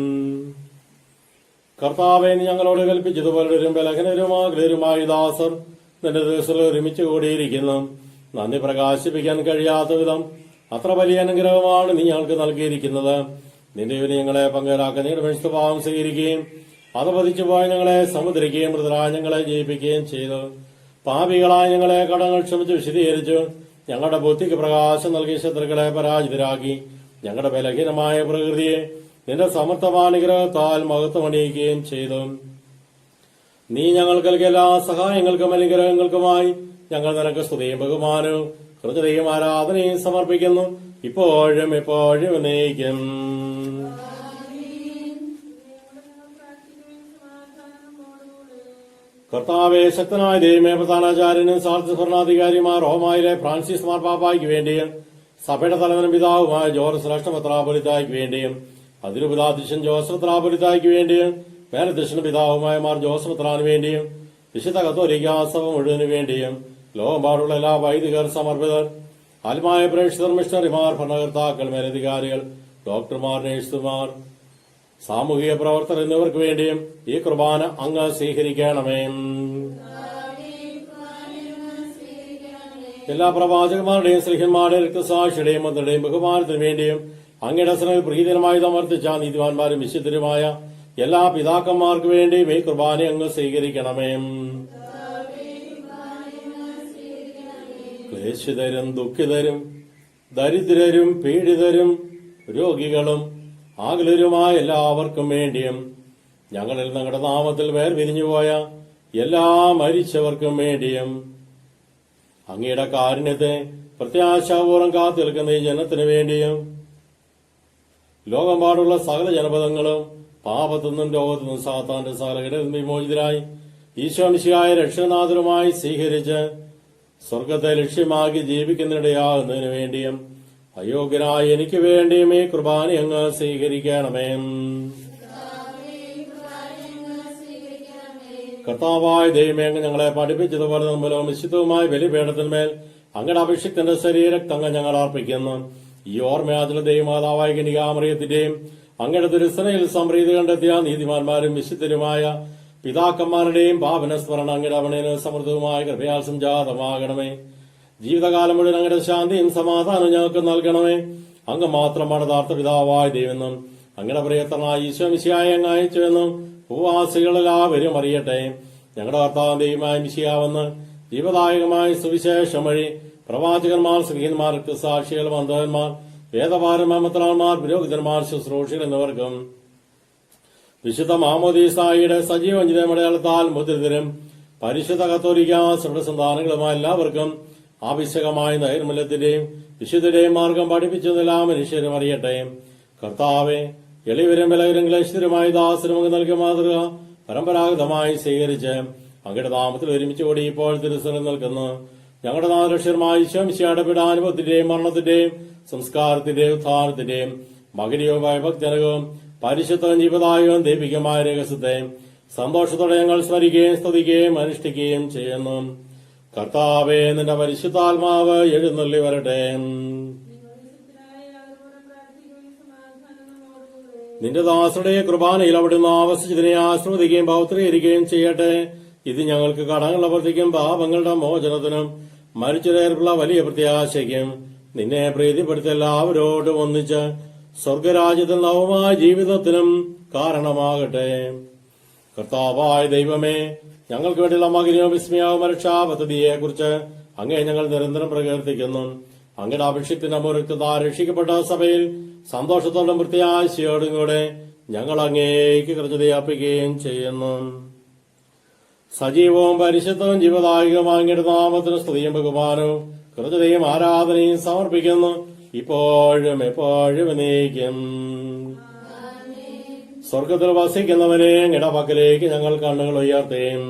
കർത്താവെ, ഞങ്ങളോട് കൽപ്പിച്ചതുപോലും ബലഹീനരുമായ ദാസർ നിന്റെ ദിവസത്തിൽ ഒരുമിച്ച് കൂടിയിരിക്കുന്നു. നന്ദി പ്രകാശിപ്പിക്കാൻ കഴിയാത്ത വിധം അത്ര വലിയ അനുഗ്രഹമാണ് നീ ഞങ്ങൾക്ക് നൽകിയിരിക്കുന്നത്. നിന്റെ ഞങ്ങളെ പങ്കുകാരാക്കാൻ നിങ്ങളുടെ മനുഷ്യഭാവം സ്വീകരിക്കുകയും അത് പതിച്ചു പോയ ഞങ്ങളെ സമുദ്രിക്കുകയും മൃതരായ ഞങ്ങളെ ജയിപ്പിക്കുകയും ചെയ്തു. പാപികളായ ഞങ്ങളെ കടങ്ങൾ ക്ഷമിച്ച് വിശദീകരിച്ചു ഞങ്ങളുടെ ബുദ്ധിക്ക് പ്രകാശം നൽകി ശത്രുക്കളെ പരാജിതരാക്കി ഞങ്ങളുടെ ബലഹീനമായ പ്രകൃതിയെ നിന്റെ സമർത്ഥമാനുഗ്രഹത്താൽ മഹത്വമണിയിക്കുകയും ചെയ്തു. നീ ഞങ്ങൾക്ക് നൽകിയ എല്ലാ സഹായങ്ങൾക്കും അനുഗ്രഹങ്ങൾക്കുമായി ഞങ്ങൾ നിനക്ക് സ്തുതിയും ബഹുമാനവും കൃതയും ആരാധനയും സമർപ്പിക്കുന്നു, ഇപ്പോഴും എപ്പോഴും എന്നേക്കും. കർത്താവെ, ശക്തനായ ദൈവമേ, പ്രധാനാചാര്യനും സാർഥ ഭരണാധികാരിമാർ റോമായിലെ ഫ്രാൻസിസ് മാർപ്പാപ്പായ്ക്ക് വേണ്ടിയും സഭയുടെ തലവനും പിതാവുമായ ജോർജ് ലക്ഷമത്രാപൊലിത്തായ്ക്ക് വേണ്ടിയും അതിരുപിതാധ്യക്ഷൻ ജോസഫ് ത്രാപൊലിത്തായ്ക്ക് വേണ്ടിയും മേലധ്യക്ഷന് പിതാവുമായ മാർ ജോസഫ് ത്രാന് വേണ്ടിയും വിശുദ്ധ കത്തോലിക്കാ സഭ മുഴുവന് വേണ്ടിയും ലോകമ്പാടുള്ള എല്ലാ വൈദികർ, സമർപ്പിതർ, ആത്മായ പ്രേക്ഷിതർ, മിഷണറിമാർ, ഭരണകർത്താക്കൾ, മേലധികാരികൾ, ഡോക്ടർമാർ, നഴ്സുമാർ, സാമൂഹിക പ്രവർത്തകർ എന്നിവർക്ക് വേണ്ടിയും ഈ കുർബാന അങ്ങ് സ്വീകരിക്കണമേ. എല്ലാ പ്രവാചകന്മാരുടെയും സ്ലിഹന്മാരുടെയും രക്തസാക്ഷിയുടെയും മന്ത്രിയുടെയും ബഹുമാനത്തിനു വേണ്ടിയും അങ്ങയുടെ സനയിൽ പ്രീതികരമായി സമർപ്പിച്ച നീതിവാന്മാരും വിശുദ്ധരുമായ എല്ലാ പിതാക്കന്മാർക്ക് വേണ്ടിയും ഈ കുർബാന അങ്ങ് സ്വീകരിക്കണമേ. ക്ലേശിതരും ദുഃഖിതരും ദരിദ്രരും പീഡിതരും രോഗികളും ആകുലരുമായ എല്ലാവർക്കും വേണ്ടിയും ഞങ്ങളിൽ ഞങ്ങളുടെ നാമത്തിൽ വേർപിരിഞ്ഞുപോയ എല്ലാ മരിച്ചവർക്കും വേണ്ടിയും അങ്ങയുടെ കാരുണ്യത്തെ പ്രത്യാശാപൂർവ്വം കാത്തു നിൽക്കുന്ന ഈ ജനത്തിനു വേണ്ടിയും ലോകമ്പാടുള്ള സകല ജനപദങ്ങളും പാപത്തു നിന്നും രോഗത്തു നിന്നും സാത്താന്റെ സകലകളിൽ വിമോചിതരായി ഈശോമിശിഹായ രക്ഷനാഥനുമായി സ്വീകരിച്ച് സ്വർഗത്തെ ലക്ഷ്യമാക്കി ജീവിക്കുന്നിടയാകുന്നതിനു വേണ്ടിയും അയോഗ്യനായ എനിക്ക് വേണ്ടിയും ഈ കുർബാന അങ്ങ് സ്വീകരിക്കണമേ. കർത്താവായ ദൈവമേ, അങ്ങ് ഞങ്ങളെ പഠിപ്പിച്ചതുപോലെ നമ്മളും വിശുദ്ധവുമായ ബലിപീഠത്തിന്മേൽ അങ്ങയുടെ അഭിഷിക്തന്റെ ശരീരത്തങ്ങ് ഞങ്ങൾ അർപ്പിക്കുന്നു. ഈ ഓർമ്മയാചല ദൈവമാതാവായ കന്യകാമറിയത്തിന്റെയും അങ്ങയുടെ തിരുസനയിൽ സംപ്രീതി കണ്ടെത്തിയ നീതിമാന്മാരും വിശുദ്ധരുമായ പിതാക്കന്മാരുടെയും പാവനസ്മരണ അങ്ങയുടെ അവണേന് സമൃദ്ധവുമായ കൃപയാൽ സംജാതമാകണമേ. ജീവിതകാലം മുഴുവൻ അങ്ങയുടെ ശാന്തിയും സമാധാനവും ഞങ്ങൾക്ക് നൽകണമേ. അങ്ങ് മാത്രമാണ് യഥാർത്ഥ പിതാവായ ദൈവമെന്നും അങ്ങയുടെ പ്രിയത്തനായ ഈശോമിശിഹായെ അങ്ങ് അയച്ചുവെന്നും ഭൂവാസികളെല്ലാവരും അറിയട്ടെ. ഞങ്ങളുടെ കർത്താവ് ദൈവമായ മിശിഹാവെന്ന് ജീവദായകമായ സുവിശേഷം വഴി പ്രവാചകന്മാർ, സ്ത്രീഹന്മാർ, രക്തസാക്ഷികൾ, മന്ദന്മാർ, വേദപാരമത്രന്മാർ, പുരോഹിതന്മാർ, ശുശ്രൂഷികൾ എന്നിവർക്കും വിശുദ്ധ മാമോദീസായിയുടെ സജീവഞ്ജിതമടയാളത്താൽ മുദ്രിതരും പരിശുദ്ധ കത്തോലിക്കാ സന്താനങ്ങളുമായ എല്ലാവർക്കും ആവശ്യകമായ നൈർമല്യത്തിന്റെയും വിശുദ്ധയുടെയും മാർഗം പഠിപ്പിച്ചെന്ന് എല്ലാ മനുഷ്യരും അറിയട്ടെ. കർത്താവെ, എളിവരും ബലവരും ക്ലേശിതരുമായ ദാസരും അങ്ങ് നൽകിയ മാതൃക പരമ്പരാഗതമായി സ്വീകരിച്ച് അങ്ങയുടെ നാമത്തിൽ ഒരുമിച്ച് കൂടി ഇപ്പോൾ തിരുസനം നിൽക്കുന്നു. ഞങ്ങളുടെ നാദരക്ഷരമായ ഈശോമിശിഹായുടെ പീഡാനുഭവത്തിന്റെയും മരണത്തിന്റെയും സംസ്കാരത്തിന്റെയും ഉത്ഥാനത്തിന്റെയും മകരീയവും ഭയഭക്തനകവും പരിശുദ്ധവും ജീവദായകവും ദൈവികമായ രഹസ്യത്തെ സന്തോഷത്തോടെ ഞങ്ങൾ സ്മരിക്കുകയും സ്തുതിക്കുകയും അനുഷ്ഠിക്കുകയും ചെയ്യുന്നു. കർത്താവേ, നിന്റെ പരിശുദ്ധാത്മാവ് എഴുന്നള്ളി വരട്ടെ. നിന്റെ ദാസരുടെ കുർബാനയിൽ അവിടുന്ന് ആവസിച്ചതിനെ ആസ്വദിക്കുകയും പൗത്രീകരിക്കുകയും ചെയ്യട്ടെ. ഇത് ഞങ്ങൾക്ക് കടങ്ങളുടെ പ്രവർത്തിക്കും പാപങ്ങളുടെ മോചനത്തിനും മരിച്ചതേർപ്പുള്ള വലിയ പ്രത്യാശയ്ക്കും നിന്നെ പ്രീതിപ്പെടുത്തി എല്ലാവരോടും ഒന്നിച്ച് സ്വർഗരാജ്യത്തിൽ നവമായ ജീവിതത്തിനും കാരണമാകട്ടെ. കർത്താവായ ദൈവമേ, ഞങ്ങൾക്ക് വേണ്ടിയുള്ള മകനോ വിസ്മയാവും രക്ഷാ പദ്ധതിയെക്കുറിച്ച് അങ്ങേ ഞങ്ങൾ നിരന്തരം പ്രകീർത്തിക്കുന്നു. അങ്ങയുടെ അഭിഷിക്തന്റെ മുരക്തത രക്ഷിക്കപ്പെട്ട സഭയിൽ സന്തോഷത്തോടും പ്രത്യാശയോടും കൂടെ ഞങ്ങൾ അങ്ങേക്ക് കൃതജ്ഞതയർപ്പിക്കുകയും ചെയ്യുന്നു. സജീവവും പരിശുദ്ധവും ജീവദായകവും അങ്ങയുടെ നാമത്തിന് സ്തുതിയും ബഹുമാനവും കൃതജ്ഞതയും ആരാധനയും സമർപ്പിക്കുന്നു, ഇപ്പോഴും എപ്പോഴും എന്നേക്കും. സ്വർഗത്തിൽ വസിക്കുന്നവനെ അങ്ങയുടെ പക്കലേക്ക് ഞങ്ങൾ കണ്ണുകൾ ഉയർത്തേം.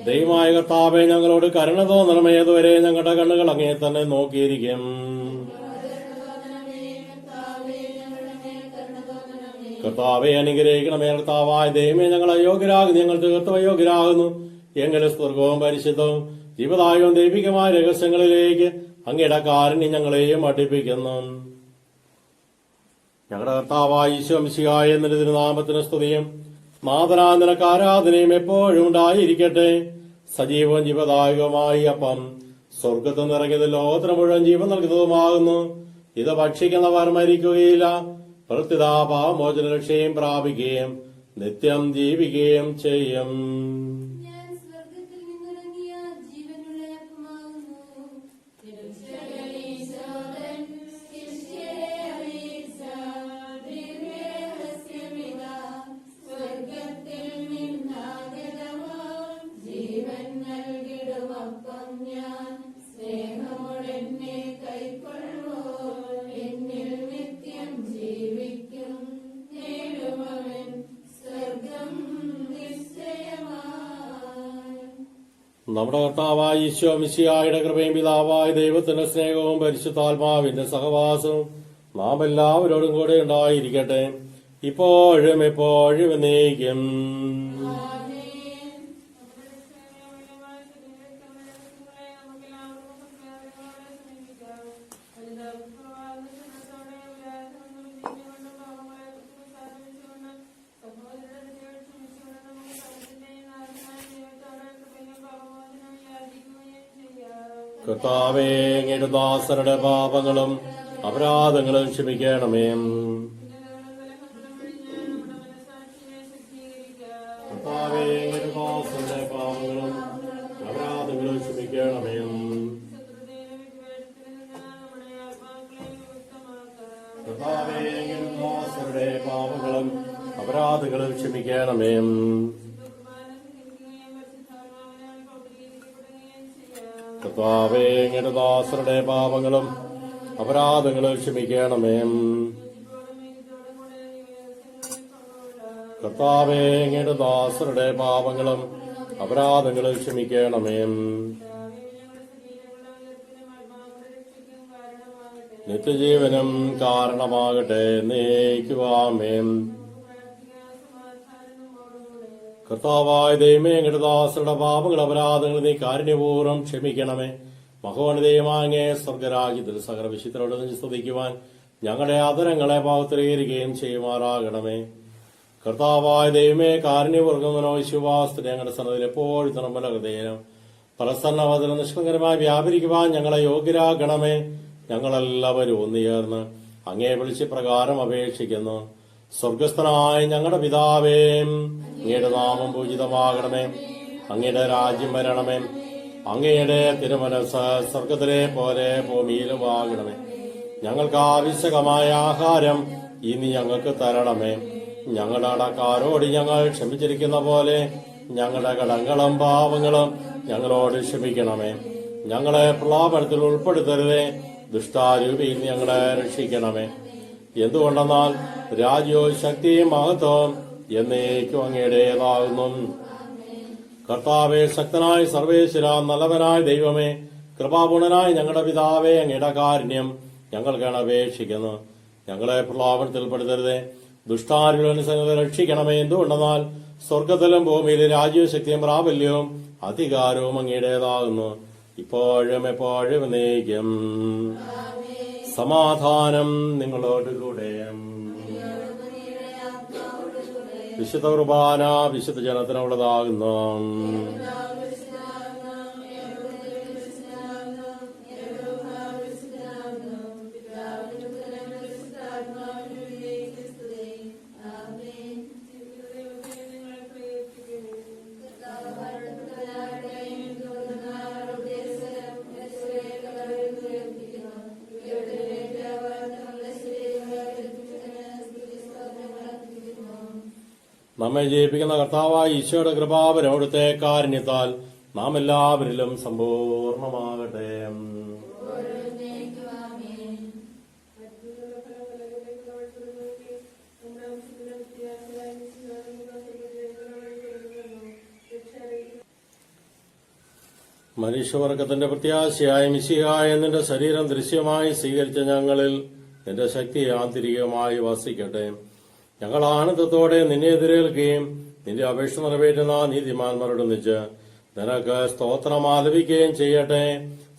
ദൈവമായ കർത്താവെ, ഞങ്ങളോട് കരുണ തോന്നണമേ. അതുവരെ ഞങ്ങളുടെ കണ്ണുകൾ അങ്ങേ തന്നെ നോക്കിയിരിക്കും. കർത്താവെ, അനുഗ്രഹിക്കണമേ. കർത്താവായ ദൈവമേ, ഞങ്ങൾ അയോഗ്യരാകുന്നു, ഞങ്ങൾ തീർത്തും അയോഗ്യരാകുന്നു. എങ്കിലും സ്വർഗവും പരിശുദ്ധവും ജീവദായകവും ദൈവികമായ രഹസ്യങ്ങളിലേക്ക് അങ്ങയുടെ കാരുണ്യം ഞങ്ങളെയും അടുപ്പിക്കുന്നു. ഞങ്ങളുടെ കർത്താവായ ഈശോമിശിഹായ എന്ന തിരുനാമത്തിന് സ്തുതിയും നാഥനാ നിനക്ക് ആരാധനയും എപ്പോഴും ഉണ്ടായിരിക്കട്ടെ. സജീവവും ജീവദായകവുമായി അപ്പം സ്വർഗത്തിൽ നിറങ്ങിയത് ലോകത്തിന് മുഴുവൻ ജീവൻ നൽകുന്നതുമാകുന്നു. ഇത് ഭക്ഷിക്കുന്നവർ മരിക്കുകയില്ല, പ്രത്യുതാ പാപമോചന രക്ഷയും പ്രാപിക്കുകയും നിത്യം ജീവിക്കുകയും ചെയ്യും. ഞാൻ സ്വർഗത്തിൽ നിന്നിറങ്ങിയ ജീവനുള്ള നമ്മുടെ കർത്താവായ ഈശോ മിശിഹായുടെ കൃപയും പിതാവായ ദൈവത്തിന്റെ സ്നേഹവും പരിശുദ്ധാത്മാവിന്റെ സഹവാസവും നാം എല്ലാവരോടും കൂടെ ഉണ്ടായിരിക്കട്ടെ, ഇപ്പോഴും എപ്പോഴും എന്നേക്കും. കർത്താവേ, അങ്ങയുടെ ദാസരുടെ പാപങ്ങളും അപരാധങ്ങളും ക്ഷമിക്കണമേ. കർത്താവേ, അങ്ങയുടെ ദാസരുടെ പാപങ്ങളും അപരാധങ്ങളും ക്ഷമിക്കണമേ. കർത്താവേ, അങ്ങയുടെ ദാസരുടെ പാപങ്ങളും അപരാധങ്ങളും ക്ഷമിക്കണമേ. കർത്താവേ, അങ്ങയുടെ ദാസരുടെ പാപങ്ങളും അപരാധങ്ങളും ക്ഷമിക്കണമേ. കർത്താവേ, അങ്ങയുടെ ദാസരുടെ പാപങ്ങളും അപരാധങ്ങളും ക്ഷമിക്കണമേ. നിത്യജീവനും കാരണമാകട്ടെ എന്നേക്കുവാമേൻ. കർത്താവായ ദൈവമേ, അങ്ങയുടെ ദാസരുടെ പാപങ്ങൾ അപരാധങ്ങൾ നീ കാരുണ്യപൂർവ്വം ക്ഷമിക്കണമേ. മഹോന്നതയമാങ്ങേ സ്വർഗരാജ്യത്തിൽ സകല വിശുദ്ധരോട് സ്തുതിക്കുവാൻ ഞങ്ങളുടെ ആദരങ്ങളെ പാവത്തിലേരിക്കുകയും ചെയ്യുമാറാകണമേ. കർത്താവായ ദൈവമേ, കാരുണ്യപൂർവ്വമനോ വിശ്വാസത്തിന് ഞങ്ങളുടെ സന്നദ്ധയിൽ എപ്പോഴും നിർമ്മല ഹൃദയം പ്രസന്നവചന നിഷ്കളങ്കരമായി വ്യാപരിക്കുവാൻ ഞങ്ങളെ യോഗ്യരാക്കണമേ. ഞങ്ങളെല്ലാവരും ഒന്നുചേർന്ന് അങ്ങേ വിളിച്ച് പ്രകാരം അപേക്ഷിക്കുന്നു. സ്വർഗസ്ഥനായ ഞങ്ങളുടെ പിതാവേ, അങ്ങയുടെ നാമം പൂജിതമാകണമേ. അങ്ങയുടെ രാജ്യം വരണമേ. അങ്ങയുടെ തിരുമനസ് സ്വർഗത്തിലെ പോലെ ഭൂമിയിലുമാകണമേ. ഞങ്ങൾക്ക് ആവശ്യകമായ ആഹാരം ഇനി ഞങ്ങൾക്ക് തരണമേ. ഞങ്ങളുടെ കടക്കാരോട് ഞങ്ങൾ ക്ഷമിച്ചിരിക്കുന്ന പോലെ ഞങ്ങളുടെ കടങ്ങളും പാവങ്ങളും ഞങ്ങളോട് ക്ഷമിക്കണമേ. ഞങ്ങളെ പ്രലോഭനത്തിൽ ഉൾപ്പെടുത്തരുതേ, ദുഷ്ടാരൂപിയിൽ ഞങ്ങളെ രക്ഷിക്കണമേ. എന്തുകൊണ്ടെന്നാൽ രാജ്യവും ശക്തിയും മഹത്വവും എന്നേക്കും അങ്ങയുടേതാകുന്നു. കർത്താവേ, ശക്തനായ സർവേശ്വര, നല്ലവനായ ദൈവമേ, കൃപാപൂർണനായ ഞങ്ങളുടെ പിതാവേ, അങ്ങയുടെ കാരുണ്യം ഞങ്ങൾക്കാണ് അപേക്ഷിക്കുന്നു. ഞങ്ങളെ പ്രലോഭനത്തിൽപ്പെടുത്തരുതേ, ദുഷ്ടാരൂപിയിൽ രക്ഷിക്കണമേ. എന്തുകൊണ്ടെന്നാൽ സ്വർഗത്തിലും ഭൂമിയിലും രാജ്യവും ശക്തിയും പ്രാബല്യവും അധികാരവും അങ്ങയുടേതാകുന്നു, ഇപ്പോഴും എപ്പോഴും എന്നേക്കും. സമാധാനം നിങ്ങളോടുകൂടെ. വിശുദ്ധ കുർബാന വിശുദ്ധ ജനത്തിനുള്ളതാകുന്നു. നമ്മെ ജയിപ്പിക്കുന്ന കർത്താവായ ഈശോയുടെ കൃപാവരം അവിടുത്തെ കാരുണ്യത്താൽ നാം എല്ലാവരിലും സമ്പൂർണമാകട്ടെ. മനുഷ്യവർഗത്തിന്റെ പ്രത്യാശയായ മിശിഹായ നിന്റെ ശരീരം ദൃശ്യമായി സ്വീകരിച്ച ഞങ്ങളിൽ നിന്റെ ശക്തി ആന്തരികമായി വസിക്കട്ടെ. ഞങ്ങൾ ആനന്ദത്തോടെ നിന്നെ എതിരേൽക്കുകയും നിന്റെ അപേക്ഷ നിറവേറ്റുന്ന നീതിമാന്മാരോട് ഒന്നിച്ച് നിനക്ക് സ്തോത്രം ആലപിക്കുകയും ചെയ്യട്ടെ.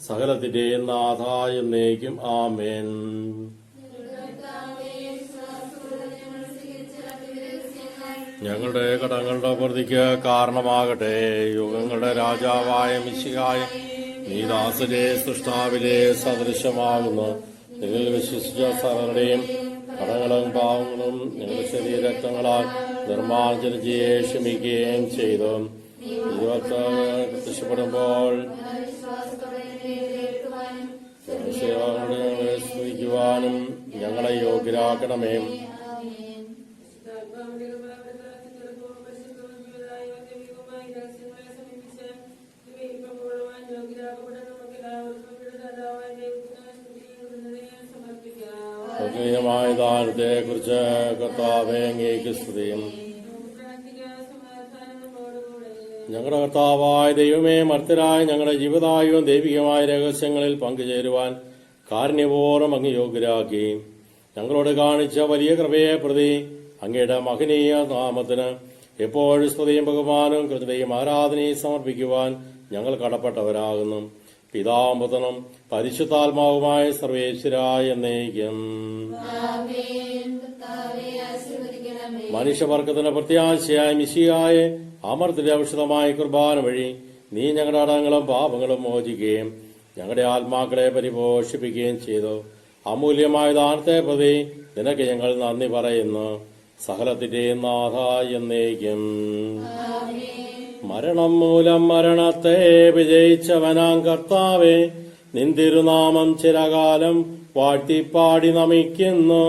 സകലത്തിന്റെയും നാഥായ എന്നേക്കും. ആമേൻ. ഞങ്ങളുടെ കടങ്ങളുടെ പ്രതിക്ക് കാരണമാകട്ടെ. യുഗങ്ങളുടെ രാജാവായ മിശിഹായ നീ ദാസരെ സൃഷ്ടാവിലെ സദൃശമാകുന്നു. നിങ്ങൾ വിശ്വസിച്ച സകലരുടെയും കടങ്ങളും പാവങ്ങളും ഞങ്ങളുടെ ശരീരരക്തങ്ങളാൽ നിർമ്മാർജ്ജന ചെയ്യെ ക്ഷമിക്കുകയും ചെയ്തു. പ്രത്യക്ഷപ്പെടുമ്പോൾ സ്തുതിക്കുവാനും ഞങ്ങളെ യോഗ്യരാക്കണമേ. മായ ദാനത്തെ കുറിച്ച് കർത്താവേ അങ്ങേക്ക് സ്തുതിയും. ഞങ്ങളുടെ കർത്താവായ ദൈവമേ, മർത്തരായ ഞങ്ങളുടെ ജീവിതായും ദൈവികമായ രഹസ്യങ്ങളിൽ പങ്കുചേരുവാൻ കാരുണ്യപൂർവ്വം അങ്ങ് യോഗ്യരാക്കി. ഞങ്ങളോട് കാണിച്ച വലിയ കൃപയെ പ്രതി അങ്ങയുടെ മഹനീയ നാമത്തിന് എപ്പോഴും സ്തുതിയും ബഹുമാനവും കൃതയും ആരാധനയും സമർപ്പിക്കുവാൻ ഞങ്ങൾ കടപ്പെട്ടവരാകുന്നു. പിതാമ്പുതനും പരിശുദ്ധാത്മാവുമായ സർവേശ്വരായ എന്നേക്കും. മനുഷ്യവർഗത്തിന്റെ പ്രത്യാശയായ മിശിഹായെ അമർത്തിന്റെ ഔഷധമായ കുർബാന വഴി നീ ഞങ്ങളുടെ അടങ്ങളും പാപങ്ങളും മോചിക്കുകയും ഞങ്ങളുടെ ആത്മാക്കളെ പരിപോഷിപ്പിക്കുകയും ചെയ്തു. അമൂല്യമായ ദാനത്തെ പ്രതി നിനക്ക് ഞങ്ങൾ നന്ദി പറയുന്നു. സകലത്തിന്റെയും നാഥ എന്നേക്കും. മരണം മൂലം മരണത്തെ വിജയിച്ചവനാം കർത്താവേ, നിൻ തിരുനാമം ചിരകാലം വാഴ്ത്തിപ്പാടി നമിക്കുന്നു.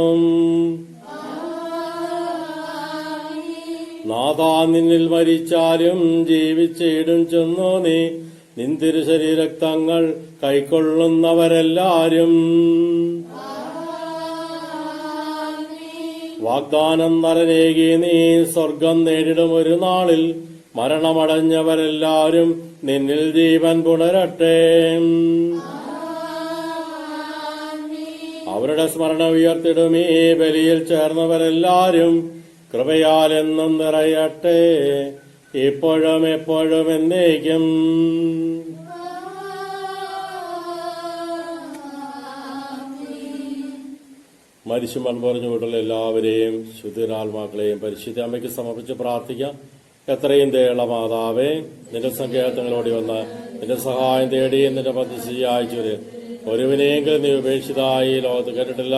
നാഥാ, നിന്നിൽ മരിച്ചാലും ജീവിച്ചിടും ചെന്നു നീ. നിൻ തിരുശരീരക്തങ്ങൾ കൈക്കൊള്ളുന്നവരെല്ലാരും വാഗ്ദാനം നരനേകി നീ സ്വർഗം നേടിടും ഒരു നാളിൽ. മരണമടഞ്ഞവരെല്ലാരും നിന്നിൽ ജീവൻ പുണരട്ടെ. അവരുടെ സ്മരണ ഉയർത്തിടും ഈ ബലിയിൽ ചേർന്നവരെല്ലാരും കൃപയാൽ എന്നും നിറയട്ടെ, ഇപ്പോഴും എപ്പോഴും എന്നേക്കും. മരിച്ചുമൺ പറഞ്ഞുകൊണ്ടുള്ള എല്ലാവരെയും ശുദ്ധരാത്മാക്കളെയും പരിശുദ്ധ അമ്മയ്ക്ക് സമർപ്പിച്ച് പ്രാർത്ഥിക്കാം. എത്രയും ദയുള്ള മാതാവേ, നിന്റെ സങ്കേതങ്ങളോടി വന്ന് നിന്റെ സഹായം തേടി നിന്റെ പദ്ധതി അയച്ചവര് ഒരുവിനെയെങ്കിലും നീ ഉപേക്ഷിതായി ലോകത്ത് കേട്ടിട്ടില്ല.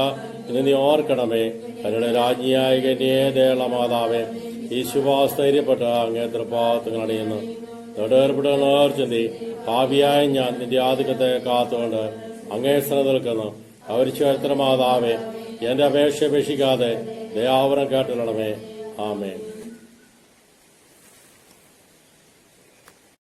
ഇന്ന് നീ ഓർക്കണമേ. അവരുടെ രാജ്ഞിയായ കന്യേ ദയുള്ള മാതാവേ, ഈ ശുഭാസ്ഥൈര്യപ്പെട്ട അങ്ങേ തൃപ്പാദങ്ങൾ അണിയുന്നു. തൊടേർപ്പെട്ട നേർച്ചന്തി ഭാവിയായ ഞാൻ നിന്റെ ആധിക്യത്തെ കാത്തുകൊണ്ട് അങ്ങേ സ്ഥലം നിൽക്കുന്നു. അവർ ചേർത്ത മാതാവേ, എന്റെ അപേക്ഷ ഉപേക്ഷിക്കാതെ ദയാവരം കേട്ടിടണമേ. ആമേൻ.